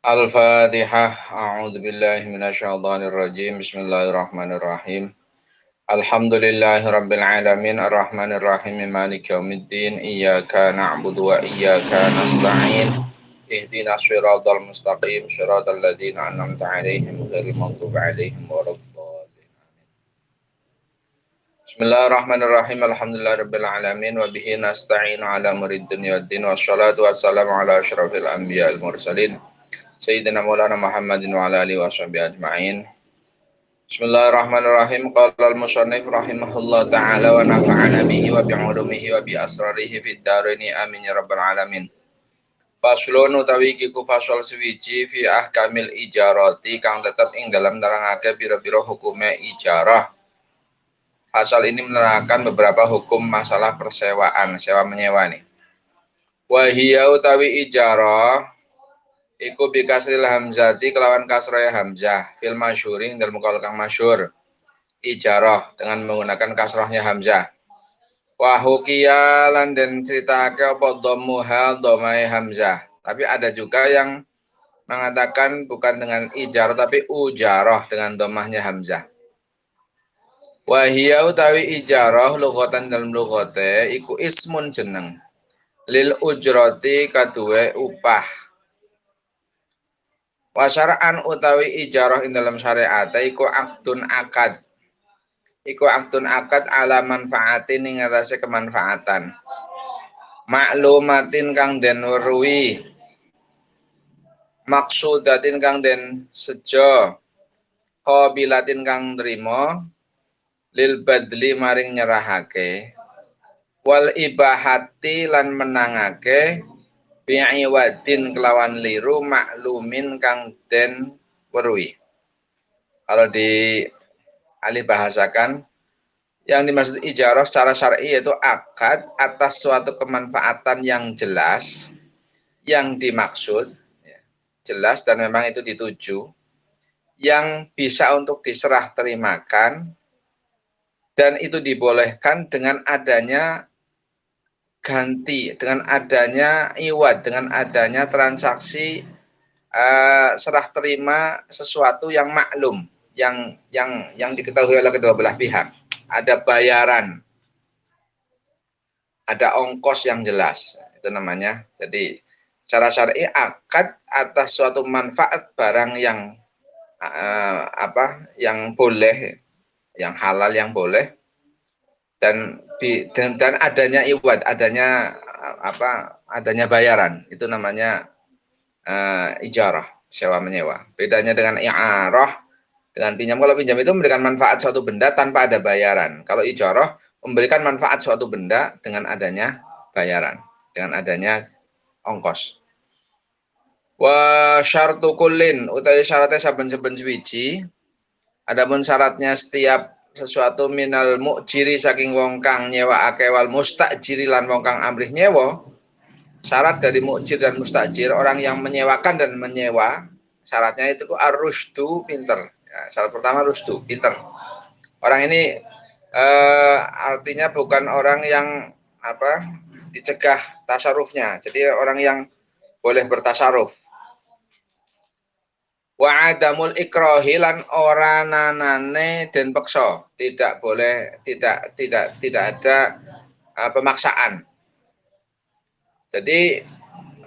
Al-Fatihah. A'udzu billahi minasyaitonir rajim. Bismillahirrahmanirrahim. Alhamdulillahirabbil alamin arrahmanir rahim maliki yaumiddin iyyaka na'budu wa iyyaka nasta'in ihdinas shiratal mustaqim shiratal ladzina an'amta 'alaihim ghairil maghdubi 'alaihim waladdallin. Bismillahirrahmanirrahim. Alhamdulillahirabbil alamin wa bihi nasta'inu 'ala umurid dunya waddin wassalatu wassalamu 'ala asyrafil anbiya'il mursalin Sayyidina Maulana Muhammadin wa ala alihi wa sahbihi ajma'in. Bismillahirrahmanirrahim. Qala al-musannif rahimahullah ta'ala wa nafa'ana bihi wa bi'ulumihi wa bi asrarihi fid dharaini amin ya rabbal alamin. Faslun utawi iku fasal suwiji fi ahkamil ijarati kang tetep ing dalam nerangake pira-pira hukume ijarah. Pasal ini menerangkan beberapa hukum masalah persewaan, sewa menyewa nih. Wa hiya utawi ijarah iku bikasril hamzati kelawan kasraya hamzah fil masyhurin dalam qaul kang masyhur ijarah dengan menggunakan kasrahnya hamzah wa hukiya lan den critake apa dhammuha dhamai hamzah tapi ada juga yang mengatakan bukan dengan ijarah tapi ujarah dengan dhammahnya hamzah wa hiya utawi ijarah lughatan dalam lughate iku ismun jeneng lil ujrati kaduwe upah Wasyara'an utawi ijarah ing dalam syariat iku akdun akad. Iku akdun akad ala manfaatin ing atase kemanfaatan. Maklumatin kang den weruhi. Maksudatin kang den sejo. Qabilatin kang nrimo lil badli maring nyerahake. Wal ibahati lan menangake bi'iwadin kelawan liru maklumin kang den weruhi. Kalau di alih bahasakan yang dimaksud ijarah secara syar'i yaitu akad atas suatu kemanfaatan yang jelas yang dimaksud jelas dan memang itu dituju yang bisa untuk diserah terimakan dan itu dibolehkan dengan adanya ganti, dengan adanya iwad, dengan adanya transaksi serah terima sesuatu yang maklum, yang diketahui oleh kedua belah pihak. Ada bayaran, ada ongkos yang jelas, itu namanya. Jadi secara syar'i akad atas suatu manfaat barang yang yang boleh, yang halal yang boleh. Dan adanya iwad, adanya bayaran, itu namanya ijarah, sewa menyewa. Bedanya dengan i'arah, dengan pinjam. Kalau pinjam itu memberikan manfaat suatu benda tanpa ada bayaran. Kalau ijarah memberikan manfaat suatu benda dengan adanya bayaran, dengan adanya ongkos. Wa syartu kullin utawi syaratnya saben-saben suwiji. Adapun syaratnya setiap sesuatu minal mu'jiri saking wong kang nyewaake wal mustajiri lan wong kang amrih nyewa. Syarat dari mu'jir dan mustajir, orang yang menyewakan dan menyewa, syaratnya itu ar-rusydu, pinter. Ya, syarat pertama rusdu, pinter. Orang ini artinya bukan orang yang dicegah tasarufnya. Jadi orang yang boleh bertasaruf. Wa adamul ikrahi lan ora nanane den peksa, tidak boleh tidak ada pemaksaan. Jadi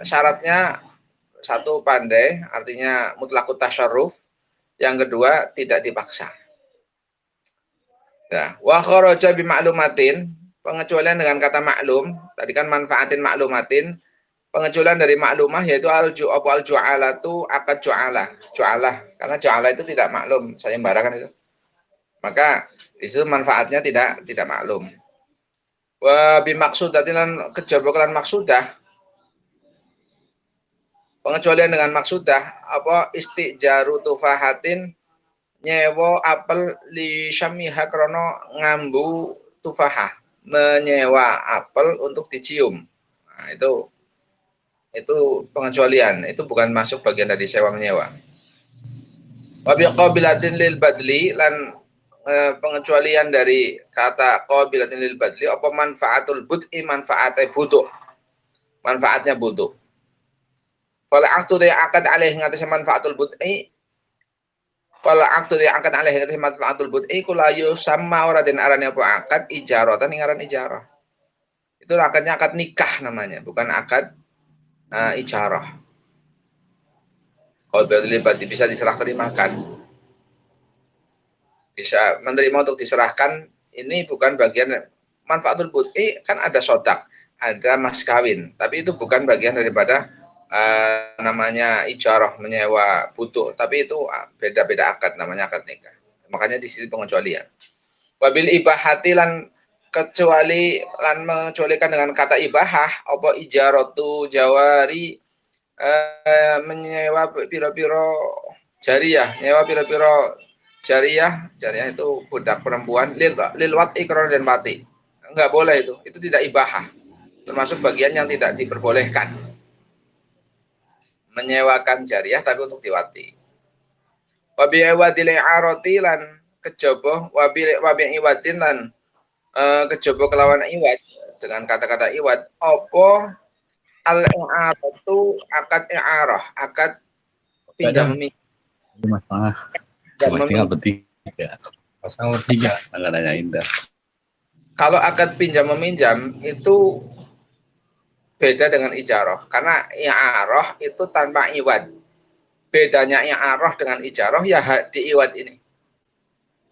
syaratnya satu pandai, artinya mutlaqut tasyarruf, yang kedua tidak dipaksa. Ya, wa kharaja bi ma'lumatin, pengecualian dengan kata maklum, tadi kan manfaatin maklumatin. Pengecualian dari maklumah yaitu al-ju'alatu akad ju'alah. Karena ju'alah itu tidak maklum, sayembara kan itu. Maka itu manfaatnya tidak maklum. Wa bimaksudatin lan kejaba kelan maksudah. Pengecualian dengan maksudah istijaru tufahatin nyewa apel li syamiha krono ngambu tufahah, menyewa apel untuk dicium. Nah, itu pengecualian, itu bukan masuk bagian dari sewa menyewa. Wa biqabilatin lil badli lan pengecualian dari kata qabilatin lil badli apa manfaatul bud'i manfaatnya butuh. Manfaatnya butuh. Wal aqdu yang akad alaihi ngatasi manfaatul bud'i. Wal aqdu yang akad alaihi ngatasi manfaatul bud'i kulayu sama ora den arane apa akad ijaratan ing aran ijarah. Itu akadnya akad nikah namanya, bukan akad ijarah. Kalau berarti bisa diserah terimakan, bisa menerima untuk diserahkan, ini bukan bagian manfaatul bud'i. Kan ada sodak, ada mas kawin, tapi itu bukan bagian daripada namanya ijarah, menyewa butuh, tapi itu beda-beda akad, namanya akad nikah. Makanya di sini pengecualian. Wabil ibahati lan kecuali lan mengecualikan dengan kata ibahah apa ijaratu jawari, menyewa piro-piro jariah, nyewa piro-piro jariah itu budak perempuan lil wat'i krono dan mati. Enggak boleh itu tidak ibahah. Termasuk bagian yang tidak diperbolehkan. Menyewakan jariah tapi untuk diwati. Wabi iwadil aroti lan kejaba wabi iwadin lan kejaba kelawan iwad dengan kata-kata iwad apa al-i'aratu akad i'arah, akad pinjam meminjam. 5,5. Masih bertiga. Pasang bertiga, nggak nanyain dah. Kalau akad pinjam meminjam itu beda dengan ijarah, karena i'arah itu tanpa iwad. Bedanya i'arah dengan ijarah ya di iwad ini.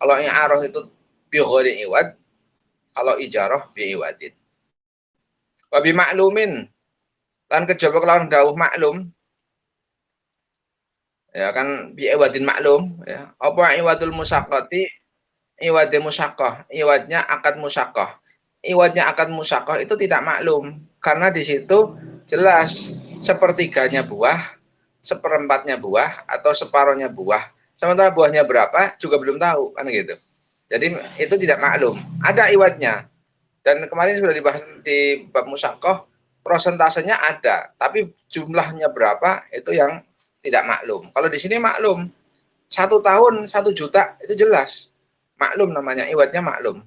Kalau i'arah itu bi ghairi iwad, kalau ijarah bi iwadin. Wa bi maklumin lan kejaba kelawan dawuh maklum, ya kan bi iwadin maklum, ya. Apa iwadul musaqqati, iwad musaqqah, iwadnya akad musaqqah. Iwadnya akad musaqqah itu tidak maklum, karena di situ jelas sepertiganya buah, seperempatnya buah, atau separohnya buah. Sementara buahnya berapa juga belum tahu, kan gitu. Jadi itu tidak maklum. Ada iwadnya. Dan kemarin sudah dibahas di bab musaqqah, prosentasenya ada, tapi jumlahnya berapa itu yang tidak maklum. Kalau di sini maklum, 1 tahun 1 juta itu jelas maklum, namanya iwadnya maklum.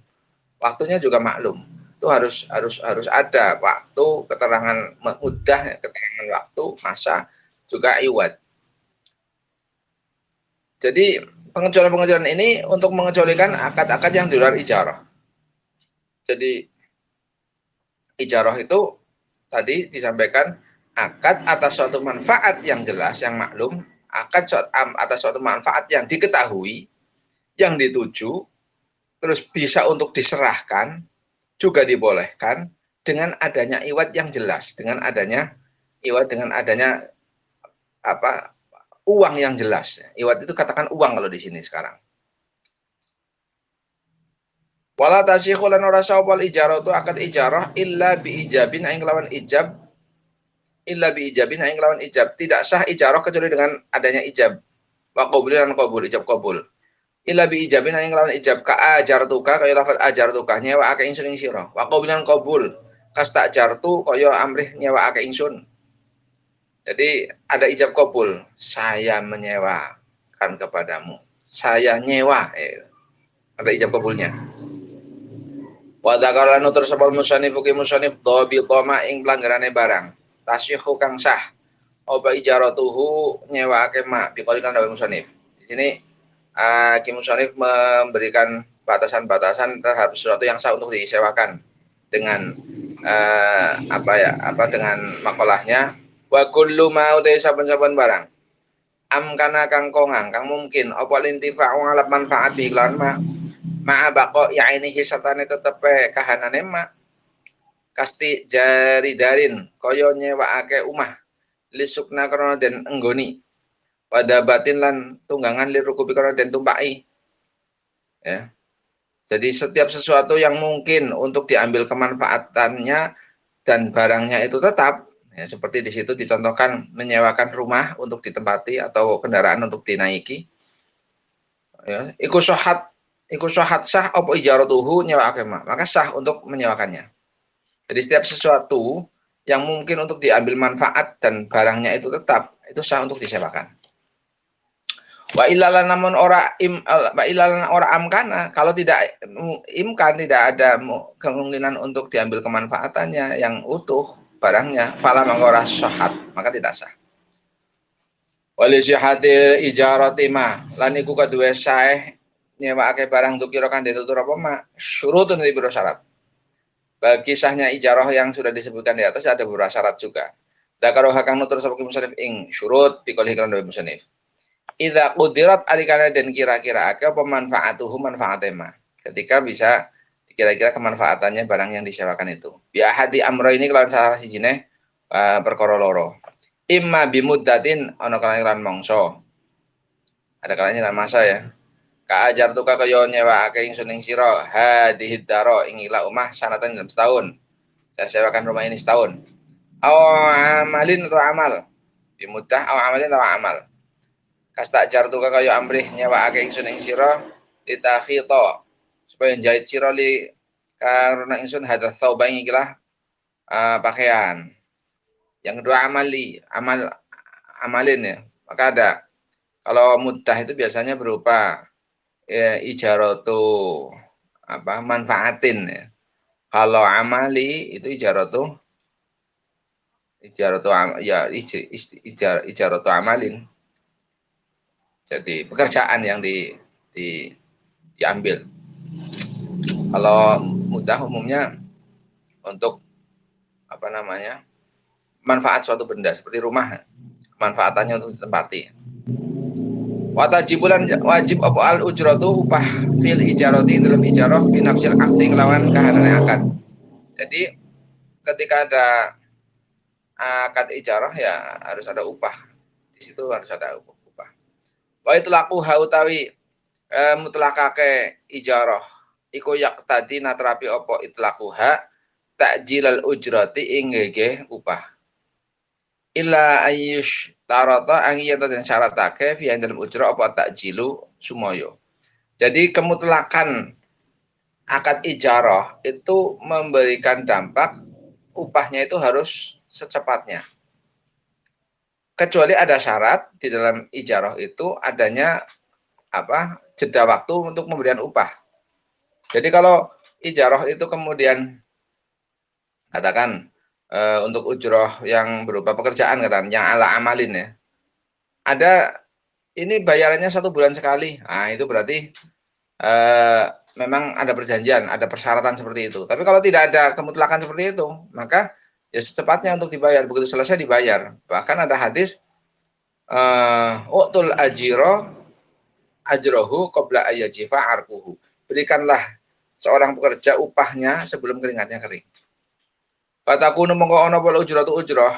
Waktunya juga maklum. Itu harus ada waktu, keterangan mudah, keterangan waktu, masa, juga iwad. Jadi pengecualian ini untuk mengecualikan akad-akad yang di luar ijarah. Jadi ijarah itu tadi disampaikan akad atas suatu manfaat yang jelas, yang maklum, akad atas suatu manfaat yang diketahui, yang dituju, terus bisa untuk diserahkan, juga dibolehkan dengan adanya iwad yang jelas, dengan adanya iwad, dengan adanya uang yang jelas. Iwad itu katakan uang kalau di sini sekarang. Wala tasyihu lan ora sah wal ijarah tu akad ijarah illa bi ijabin aing lawan ijab, illa bi ijabin aing lawan ijab. Tidak sah ijarah kecuali dengan adanya ijab. Wa qabul lan qabul, ijab qabul. Illa bi ijabin aing lawan ijab ka ajartuka kaya lafaz ajartuka nyewa ake ingsun ing sira. Wa qabul lan qabul kas tak jartu kaya amrih nyewa ake ingsun. Jadi ada ijab qabul, saya menyewakan kepadamu. Saya nyewa, ada ijab qabulnya. Wa dzakara nutur sapal musannif ki musannif dhabi dhama ing pelanggarane barang. Tasyihu kang sah. Apa ijaratuhu nyewaake mak biqolikan dalam musannif. Di sini ki musannif memberikan batasan-batasan terhadap sesuatu yang sah untuk disewakan dengan dengan makolahnya. Wa kullu ma utai saben-saben barang. Kana kang kongang kang mungkin apa lintifa ngalap manfaat bi iklan bako ya ini hisatane tetepe kahanane kasti jari darin koyo nyewaake umah lisukna krono den enggoni pada batin lan tunggangan lirukupi krono den tumpai, ya. Jadi setiap sesuatu yang mungkin untuk diambil kemanfaatannya dan barangnya itu tetap, ya, seperti di situ dicontohkan menyewakan rumah untuk ditempati atau kendaraan untuk dinaiki, ya, iku sohat sah opo ijaratuhu nyewa akema, maka sah untuk menyewakannya. Jadi setiap sesuatu yang mungkin untuk diambil manfaat dan barangnya itu tetap, itu sah untuk disewakan. Wa ilalan namun ora amkana, kalau tidak imkan, tidak ada kemungkinan untuk diambil kemanfaatannya yang utuh barangnya, fala mangora sohat, maka tidak sah. Wali sihati ijarati ma lan iku kaduwe sae nyewakake barang tukira kang ditutur apa ma syurutun iki biro syarat. Bagi sahnya ijarah yang sudah disebutkan di atas ada beberapa syarat juga. Dakaro hakang nutur sapa musannif ing syurut pikul hikran dari musannif. Idza qudirat alikana dan kira-kira apa manfaatuhu manfaate ma. Ketika bisa kira-kira kemanfaatannya barang yang disewakan itu. Bi ahadi amro ini kalau salah sijine perkara loro. Imma bimuddatin ana kalane mongso. Ada kalanya lan masa ya. Ka ajar tuka kaya nyewakake ingsun ing sira hadhihi daro ing ila umah sanatan dalam setahun. Saya sewakan rumah ini setahun. Aw amalin atau amal. Bimuddah aw amalin atau amal. Kasta ajar tuka kaya amrih nyewakake ingsun ing sira litakhito supaya jahit sira li karena ingsun hadat thawba ing ikilah pakaian. Yang kedua amalin ya. Maka ada kalau muddah itu biasanya berupa ijaratu manfaatin ya. Kalau amali itu ijaratu amalin. Jadi pekerjaan yang diambil. Kalau mudah umumnya untuk manfaat suatu benda seperti rumah, manfaatannya untuk ditempati. Wajib apa al ujratu upah fil ijarati dalam ijarah binafsil akti kelawan kahanane akad. Jadi ketika ada akad ijarah ya harus ada upah. Di situ harus ada upah. Wa itu laku hautawi mutlakake ijarah. Iku yak tadi natrapi opo itlaquha takjilal ujrati ing upah. Illa ayyush tarata angiyata dan syaratake fi dalam ujrah apa takjilu sumoyo. Jadi kemutlakan akad ijarah itu memberikan dampak upahnya itu harus secepatnya. Kecuali ada syarat di dalam ijarah itu adanya jeda waktu untuk pemberian upah. Jadi kalau ijarah itu kemudian katakan untuk ujroh yang berupa pekerjaan katakan yang ala amalin ya. Ada ini bayarannya 1 bulan sekali. Nah, itu berarti memang ada perjanjian, ada persyaratan seperti itu. Tapi kalau tidak ada kemutlakan seperti itu, maka ya secepatnya untuk dibayar. Begitu selesai dibayar. Bahkan ada hadis uqtul ajrohu qabla ayyajifa arquhu. Berikanlah seorang pekerja upahnya sebelum keringatnya kering. Fatakunu mongko ana apa ujrah.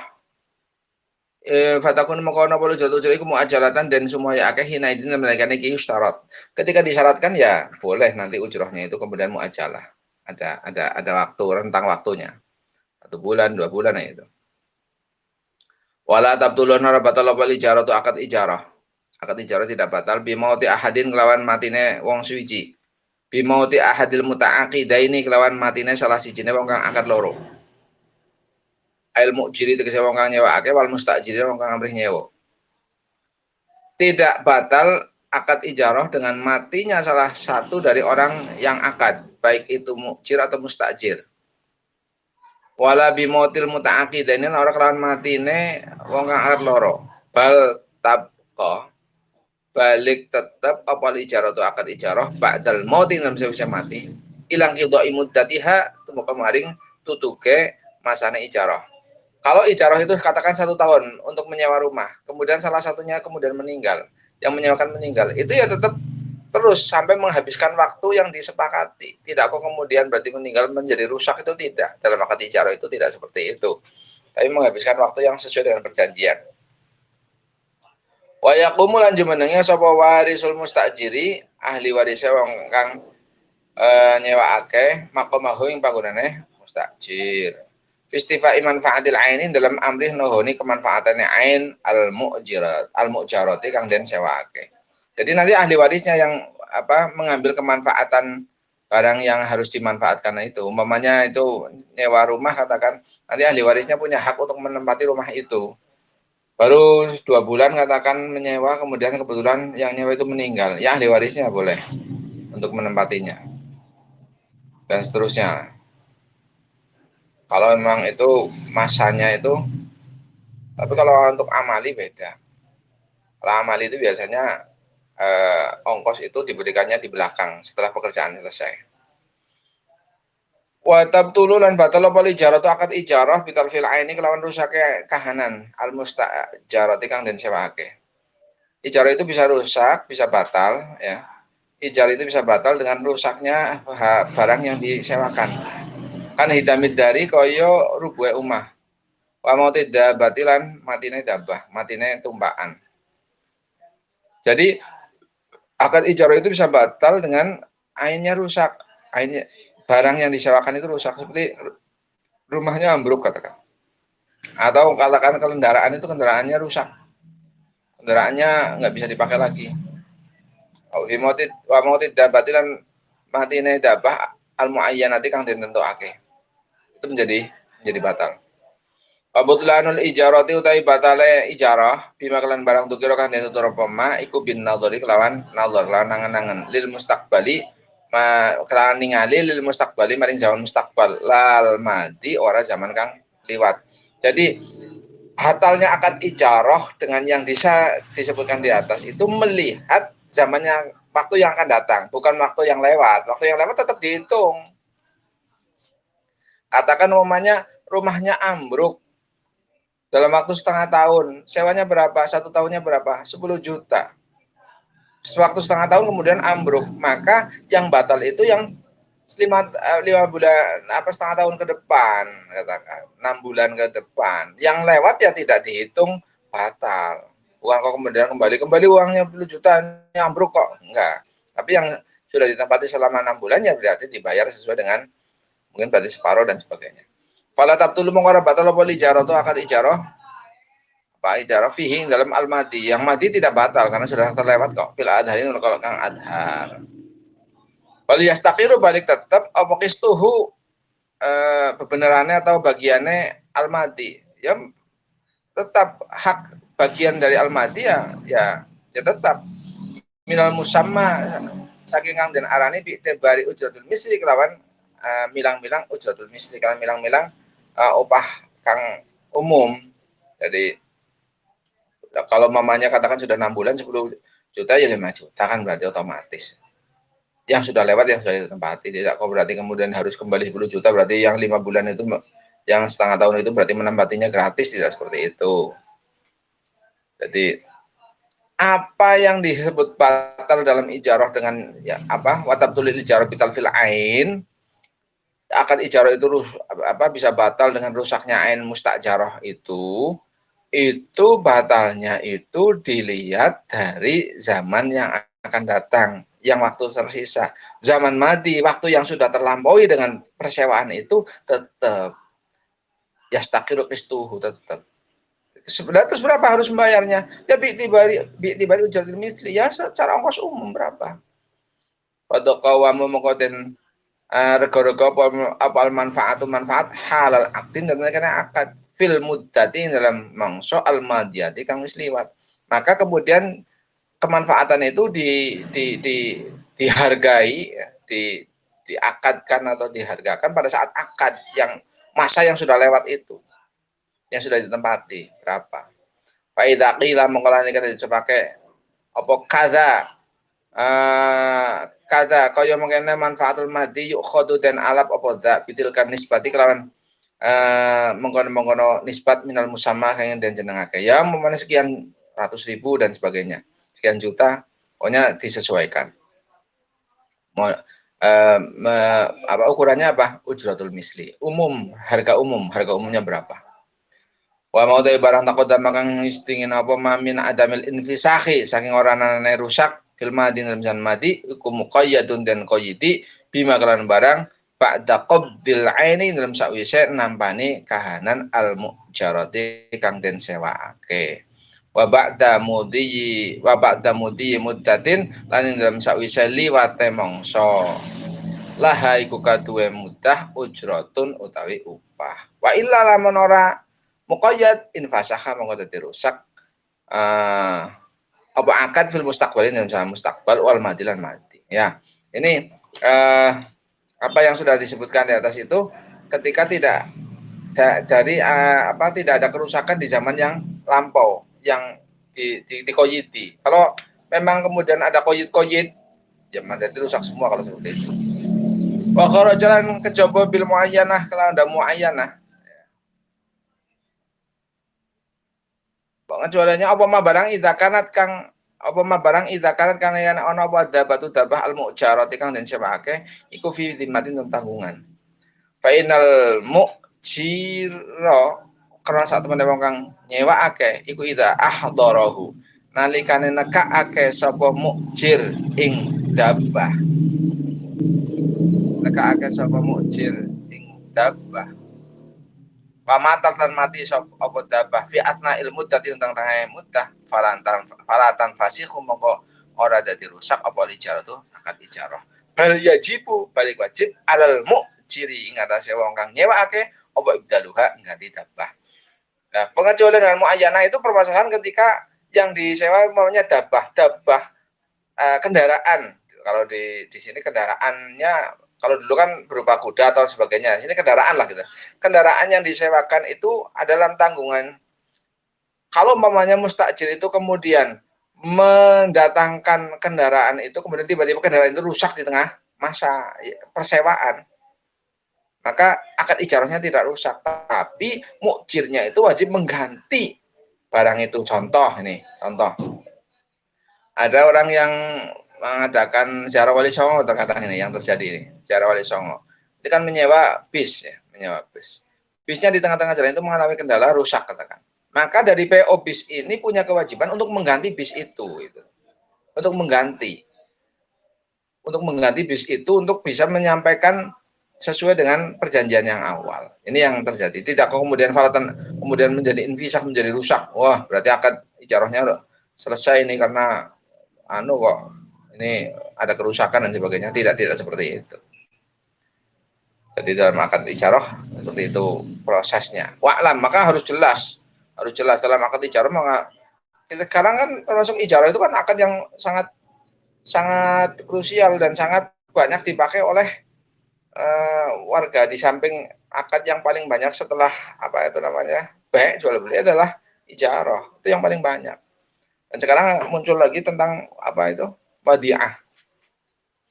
Fatakunu mongko ana apa ujrah iku muajalatan dan semuanya akeh hina idin menaikane iki syarat. Ketika disyaratkan ya boleh nanti ujrahnya itu kemudian muajalah. Ada waktu, rentang waktunya. 1 bulan, 2 bulan ya itu. Wala tabtulun batal wal ijaratu akad ijarah. Akad ijarah tidak batal bimauti ahadin kelawan matine wong suwiji. Bimauti ahadil muta'aqidaini kelawan matine salah sijine wong kang akad loro. Ail mu'jiri tegese wong kang nyewakake wal mustajiri wong kang amrih nyewa. Tidak batal akad ijarah dengan matinya salah satu dari orang yang akad, baik itu mu'jir atau mustajir. Wala bimotil muta'aqidaini ora kelawan matine wong kang akad loro. Bal tabqa balik tetap apa ijarah atau akad ijarah ba'dal mauti dalam sewise mati ilang qidai muddatiha tumeka maring tutuke masane ijarah. Kalau ijarah itu katakan 1 tahun untuk menyewa rumah, kemudian salah satunya kemudian meninggal, yang menyewakan meninggal, itu ya tetap terus sampai menghabiskan waktu yang disepakati. Tidak kok kemudian berarti meninggal menjadi rusak, itu tidak. Dalam akad ijarah itu tidak seperti itu. Tapi menghabiskan waktu yang sesuai dengan perjanjian. Wa yaqumu lan jumenenge sapa warisul mustajiri, ahli warise wong kang nyewakake maqamahu ing panggonane mustajir. Istifa manfaatil ainin dalam amrih nohoni kemanfaatannya ain al-mu'jarati kang den sewake. Jadi nanti ahli warisnya yang mengambil kemanfaatan barang yang harus dimanfaatkan itu. Umpamanya itu nyewa rumah katakan, nanti ahli warisnya punya hak untuk menempati rumah itu. Baru 2 bulan katakan menyewa, kemudian kebetulan yang nyewa itu meninggal. Ya ahli warisnya boleh untuk menempatinya. Dan seterusnya. Kalau memang itu masanya itu, tapi kalau untuk amali beda. Kalau amali itu biasanya ongkos itu diberikannya di belakang setelah pekerjaan selesai. Wa tabtulu lan batal apa ijarah tu akad ijarah bital fil aini kelawan rusake kahanan al mustajarati kang den sewake. Ijarah itu bisa rusak, bisa batal ya. Ijarah itu bisa batal dengan rusaknya barang yang disewakan. Kan hidamid dari koyo rubuhe umah. Wa mau tidak batilan matine dabah, matine tumpaan. Jadi akad ijarah itu bisa batal dengan ainnya rusak, ainnya barang yang disewakan itu rusak seperti rumahnya ambruk katakan. Atau katakan kendaraan itu kendaraannya rusak. Kendaraannya nggak bisa dipakai lagi. Wa mau tidak batilan matine dabah al muayyanati kang ditentukake. Itu menjadi batal. Pabutlanul ijarati utai batale ijarah bima kelan barang tukira kang den tutur pema iku bin nadhari kelawan nadhar lan nangen-nangen lil mustaqbali kelawan ningali lil mustaqbali maring zaman mustaqbal lal madi ora zaman kang liwat. Jadi batalnya akad ijarah dengan yang bisa disebutkan di atas itu melihat zamannya waktu yang akan datang, bukan waktu yang lewat. Waktu yang lewat tetap dihitung. Katakan umumnya rumahnya ambruk dalam waktu setengah tahun, sewanya berapa? 1 tahunnya berapa? 10 juta. Waktu setengah tahun kemudian ambruk, maka yang batal itu yang 5 bulan setengah tahun ke depan, katakan 6 bulan ke depan. Yang lewat ya tidak dihitung batal. Bukan kok kemudian kembali uangnya 10 juta ambruk kok, enggak. Tapi yang sudah ditempati selama 6 bulan ya berarti dibayar sesuai dengan mungkin berarti separuh dan sebagainya. Fala tabtulu mongko batal apa ijarah tu akad ijarah. Apa ijarah fihi dalam al-madi. Yang madi tidak batal karena sudah terlewat kok. Fil adharin kalau kang adhar. Wal yastaqiru balik tetap apa kistuhu bebenarannya atau bagiannya al-madi. Ya tetap hak bagian dari al-madi ya tetap minal musamma saking kang den arani bi tebari ujratul misli kelawan milang-milang ujratul misli kelawan milang-milang upah kang umum. Jadi kalau mamanya katakan sudah 6 bulan 10 juta ya 5 juta kan berarti otomatis. Yang sudah lewat yang sudah ditempati tidak kok berarti kemudian harus kembali 10 juta berarti yang 5 bulan itu yang setengah tahun itu berarti menempatinya gratis tidak seperti itu. Jadi apa yang disebut batal dalam ijarah dengan ya apa watabtul ijarah bital fil ain akad ijarah itu bisa batal dengan rusaknya ain mustajarah itu batalnya itu dilihat dari zaman yang akan datang yang waktu tersisa. Zaman madi waktu yang sudah terlampaui dengan persewaan itu tetap yastaqiru qistuhu tetap. Sebenarnya terus berapa harus membayarnya? Ya bi'tibari ujratil misli ya secara ongkos umum berapa? Pada kawamu mengkoden rego-rego apa manfaat halal aktin dan karena akad fil muddati dalam mangso al madiyati kang wis liwat. Maka kemudian kemanfaatan itu dihargai, diakadkan atau dihargakan pada saat akad yang masa yang sudah lewat itu. Yang sudah ditempati berapa? Fa idza qila mengkolani kan dipakai apa kaza kaya mengene manfaatul madi yuk khodu dan alap apa dak bitilkan nisbati kelawan mengkono nisbat minal musamma kang den jenengake ya memane sekian ratus ribu dan sebagainya sekian juta pokoknya disesuaikan ukurannya apa ujratul misli harga umumnya berapa. Wa mau dari barang takut dan makan istingin apa mamin adamil infisahi saking orang anane rusak fil madi dalam zaman madi hukum muqayyadun dan qayyidi bima kelan barang ba'da qabdil aini dalam sakwise nampani kahanan al mujarati kang den sewaake wa ba'da mudi muddatin lan dalam sakwise liwate mangsa laha iku kaduwe mudah ujratun utawi upah wa illa lamun ora muqayyad infasaha mongko dadi rusak apa akad fil mustaqbal dalam zaman mustaqbal wal madilan madi ya ini apa yang sudah disebutkan di atas itu ketika tidak ada kerusakan di zaman yang lampau yang dikoyiti. Kalau memang kemudian ada koyit, ya berarti rusak semua kalau seperti itu. Wa jalan kejaba bil muayyanah, kalau ada muayyanah. Pengecualiannya apa mah barang idza kanat kang apa mah barang idza kanat kang yen ana apa dabatu dabah al mujarati kang den sewake iku fi dhimmatin tanggungan. Fa inal mujira karena saat teman wong kang nyewakake iku idza ahdarahu nalikane nekake sapa mujir ing dabah. Nekake sapa mujir ing dabah. Pamatar dan mati sop apa dabah fi atna ilmu dadi tentang tangae mudah falatan fasihu mongko ora dadi rusak apa lijar tu akad ijarah. Bal yajibu balik wajib alal mujiri ing atase wong kang nyewakake apa ibdaluha ngganti dabah. Nah, pengecualian dengan muayyanah itu permasalahan ketika yang disewa namanya dabah kendaraan. Kalau di sini kendaraannya kalau dulu kan berupa kuda atau sebagainya, ini kendaraan lah gitu. Kendaraan yang disewakan itu adalah tanggungan. Kalau umpamanya mustajir itu kemudian mendatangkan kendaraan itu, kemudian tiba-tiba kendaraan itu rusak di tengah masa persewaan, maka akad ijarahnya tidak rusak, tapi mukjirnya itu wajib mengganti barang itu. Contoh, ada orang yang mengadakan ziarah Wali Songo terkadang ini yang terjadi ini, ziarah Wali Songo. Ini kan menyewa bis ya, menyewa bis. Bisnya di tengah-tengah jalan itu mengalami kendala rusak katakan. Maka dari PO bis ini punya kewajiban untuk mengganti bis itu. Untuk mengganti bis itu untuk bisa menyampaikan sesuai dengan perjanjian yang awal. Ini yang terjadi. Tidak kemudian falatan kemudian menjadi infisah, menjadi rusak. Wah, berarti akad ijarahnya selesai ini karena kok ini ada kerusakan dan sebagainya. Tidak seperti itu. Jadi dalam akad ijarah seperti itu prosesnya. Wa'lam, maka harus jelas dalam akad ijarah. Maka sekarang kan termasuk ijarah itu kan akad yang sangat krusial dan sangat banyak dipakai oleh warga. Di samping akad yang paling banyak setelah apa itu namanya bai jual beli adalah ijarah, itu yang paling banyak. Dan sekarang muncul lagi tentang apa itu wadiah.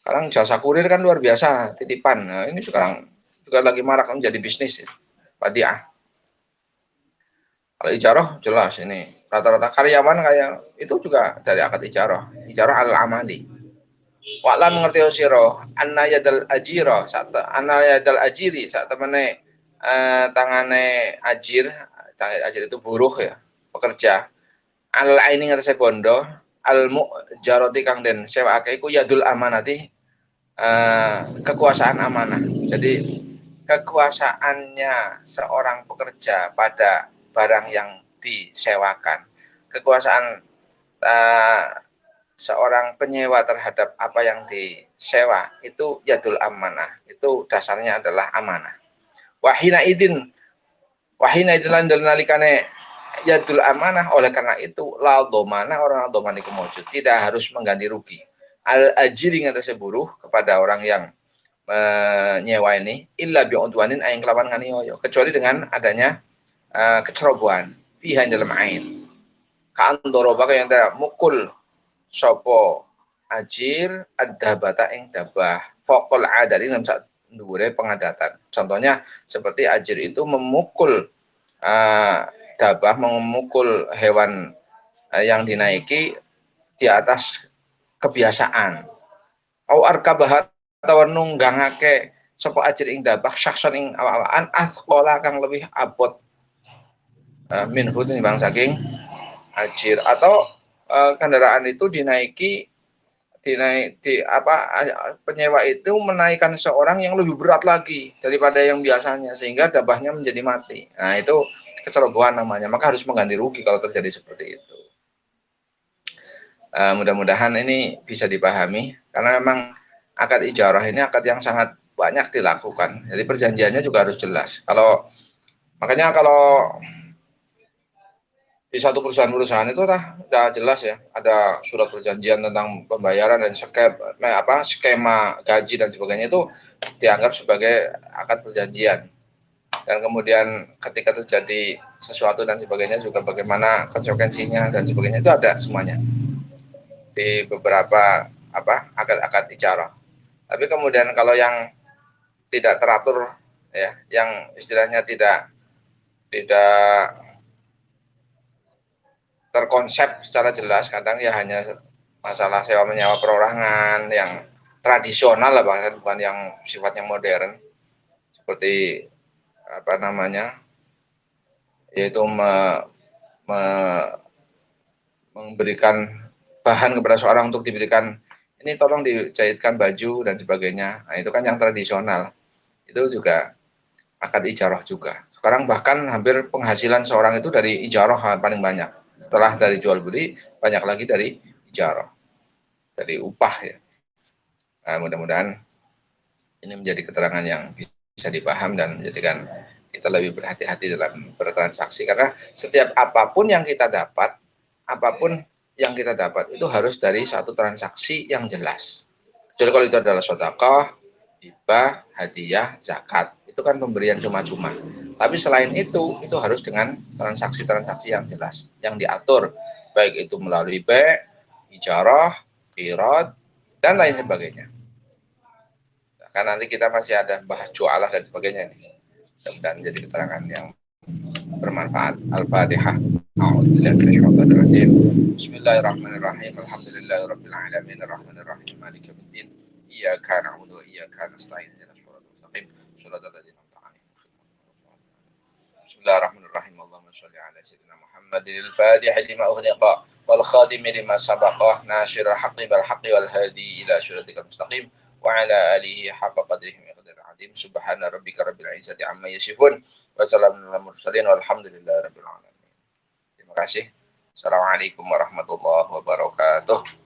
Sekarang jasa kurir kan luar biasa, titipan. Nah, ini sekarang juga lagi marak menjadi bisnis ya, wadiah. Kalau ijarah jelas ini rata-rata karyawan kayak itu juga dari akad ijarah al amali. Wa'lam mengerti sira anna yadal ajira saat ajiri saat temene tangane ajir itu buruh ya, pekerja. Al aini ngatese bondo al mujarati kang den sewake iku yadul amanati kekuasaan amanah. Jadi kekuasaannya seorang pekerja pada barang yang disewakan, kekuasaan seorang penyewa terhadap apa yang disewa itu yadul amanah, itu dasarnya adalah amanah. Wahina idin lan nalikane yadul amanah, oleh karena itu la domana orang doman iku maujud, tidak harus mengganti rugi al ajiri ngatasi buruh kepada orang yang menyewa ini illa bi udwanin aing kelawan nganiyo, kecuali dengan adanya kecerobohan fiha dalam ain kaan doroba yang mukul sopo ajir ad-dabata ing dabah fokol adari dalam saat dhuwure pengadatan. Contohnya seperti ajir itu memukul dabah, memukul hewan yang dinaiki di atas kebiasaan. Au arkabah atau nunggangake sopo ajir ing dabah syakson ing awaan athqala kang lebih abot minhu timbang saking ajir, atau kendaraan itu penyewa itu menaikkan seseorang yang lebih berat lagi daripada yang biasanya sehingga dabahnya menjadi mati. Nah, itu kecerobohan namanya, maka harus mengganti rugi kalau terjadi seperti itu. Mudah-mudahan ini bisa dipahami karena memang akad ijarah ini akad yang sangat banyak dilakukan. Jadi perjanjiannya juga harus jelas. Makanya kalau di satu perusahaan itu sudah jelas ya, ada surat perjanjian tentang pembayaran dan skema gaji dan sebagainya, itu dianggap sebagai akad perjanjian. Dan kemudian ketika terjadi sesuatu dan sebagainya juga bagaimana konsekuensinya dan sebagainya itu ada semuanya di beberapa akad-akad ijarah. Tapi kemudian kalau yang tidak teratur ya, yang istilahnya tidak terkonsep secara jelas, kadang ya hanya masalah sewa menyewa perorangan yang tradisional lah, bahkan bukan yang sifatnya modern seperti yaitu memberikan bahan kepada seorang untuk diberikan ini tolong dijahitkan baju dan sebagainya. Nah, itu kan yang tradisional. Itu juga akad ijarah juga. Sekarang bahkan hampir penghasilan seorang itu dari ijarah paling banyak. Setelah dari jual beli, banyak lagi dari ijarah. Dari upah ya. Nah, mudah-mudahan ini menjadi keterangan yang bisa dipaham dan menjadikan kita lebih berhati-hati dalam bertransaksi. Karena setiap apapun yang kita dapat itu harus dari satu transaksi yang jelas. Jadi kalau itu adalah sedekah, hibah, hadiah, zakat, itu kan pemberian cuma-cuma. Tapi selain itu harus dengan transaksi-transaksi yang jelas, yang diatur, baik itu melalui ijarah, qirad, dan lain sebagainya. Kan nanti kita masih ada bahas jualah dan sebagainya ini. Dan jadi keterangan yang bermanfaat. Al-Fatihah. Bismillahirrahmanirrahim. Alhamdulillahirabbil alamin arrahmanir rahim maliki yaumiddin. Iyyaka na'budu wa iyyaka nasta'in. Ihdinas siratal mustaqim. Shiratal ladzina an'amta 'alaihim. Bismillahirrahmanirrahim. Allahumma shalli ala sayyidina Muhammadil Fatih lima ughliqa wal khatim lima sabaqa nasirul haqqi bil haqqi wal hadi ila siratikal mustaqim wa ala alihi haqqa qadrihi wa qadril azim. Subhana rabbika rabbil izzati amma yasifun wa salamun alal mursalin walhamdulillahi rabbil alamin. Terima kasih. Assalamualaikum warahmatullahi wabarakatuh.